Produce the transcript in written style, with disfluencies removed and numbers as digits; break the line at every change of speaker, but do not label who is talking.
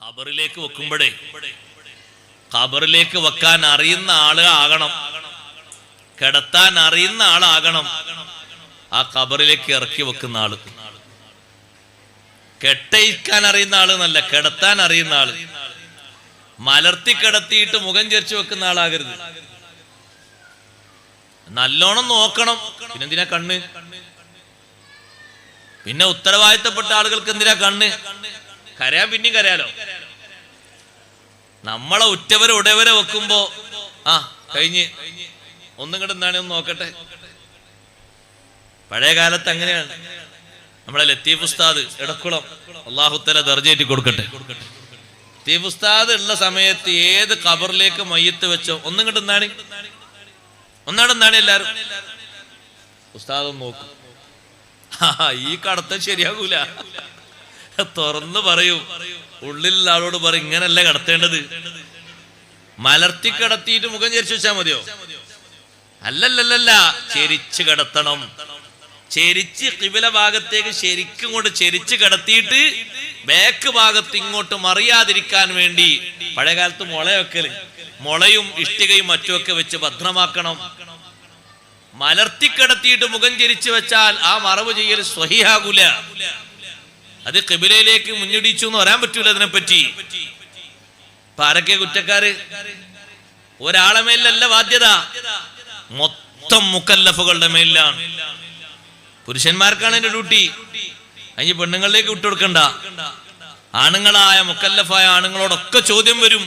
ഖബറിലേക്ക് വെക്കുമ്പോഴേ ഖബറിലേക്ക് വെക്കാൻ അറിയുന്ന ആള് ആകണം, കിടത്താൻ അറിയുന്ന ആളാകണം ആ ഖബറിലേക്ക് ഇറക്കി വെക്കുന്ന ആള്. കെട്ടയിക്കാൻ അറിയുന്ന ആള് എന്നല്ല, കിടത്താൻ അറിയുന്ന ആള്. മലർത്തി കിടത്തിയിട്ട് മുഖം ചരിച്ചു വെക്കുന്ന ആളാകരുത്. നല്ലോണം നോക്കണം. പിന്നെന്തിനാ കണ്ണ്? പിന്നെ ഉത്തരവാദിത്തപ്പെട്ട ആളുകൾക്ക് എന്തിനാ കണ്ണ്? കരയാൻ പിന്നെയും കരയാലോ. നമ്മളെ ഉറ്റവരെ ഉടയവരെ വെക്കുമ്പോ കഴിഞ്ഞ് ഒന്നും കൂടെ എന്താണ് ഒന്ന് നോക്കട്ടെ. പഴയ കാലത്ത് അങ്ങനെയാണ്. നമ്മളെ ലത്തീഫ് ഉസ്താദ് എടക്കുളം, അല്ലാഹു തആല ദർജയേറ്റി കൊടുക്കട്ടെ, ലത്തീഫ് ഉസ്താദ് ഉള്ള സമയത്ത് ഏത് ഖബറിലേക്ക് മയ്യത്ത് വെച്ചോ ഒന്നും കൂടെ ഒന്നാണെന്നാണ് എല്ലാരും ഉസ്താദ് നോക്കും. ഈ കടത്തം ശരിയാകൂല. തുറന്ന് പറയൂ, ഉള്ളിലുള്ള ആളോട് പറയും ഇങ്ങനല്ല കടത്തേണ്ടത്. മലർത്തി കിടത്തിയിട്ട് മുഖം ചരിച്ചു വെച്ചാൽ മതിയോ? അല്ലല്ലല്ല, ചെരിച്ച് കിടത്തണം. ചെരിച്ച് ഖിബല ഭാഗത്തേക്ക് ശരിക്കും കൊണ്ട് ചെരിച്ച് കിടത്തിയിട്ട് ബാക്ക് ഭാഗത്ത് ഇങ്ങോട്ട് മറിയാതിരിക്കാൻ വേണ്ടി പഴയകാലത്ത് മുളയും ഇഷ്ടികയും മറ്റുമൊക്കെ വെച്ച് ഭദ്രമാക്കണം. മലർത്തി കിടത്തിയിട്ട് മുഖം ചരിച്ചു വെച്ചാൽ ആ മറവ് ചെയ്യൽ സ്വഹീഹാകൂല. അത് ഖിബലയിലേക്ക് മുന്നിടിച്ചു എന്ന് പറയാൻ പറ്റൂല. അതിനെപ്പറ്റി ഇപ്പൊ ആരൊക്കെ കുറ്റക്കാര്? ഒരാളെ മേലല്ല ബാധ്യത, മൊത്തം മുക്കല്ലഫുകളുടെ മേലിലാണ്. പുരുഷന്മാർക്കാണ് എന്റെ ഡ്യൂട്ടി. അതിന് പെണ്ണുങ്ങളിലേക്ക് വിട്ടുകൊടുക്കണ്ട. ആണുങ്ങളായ മുക്കല്ലഫായ ആണുങ്ങളോടൊക്കെ ചോദ്യം വരും.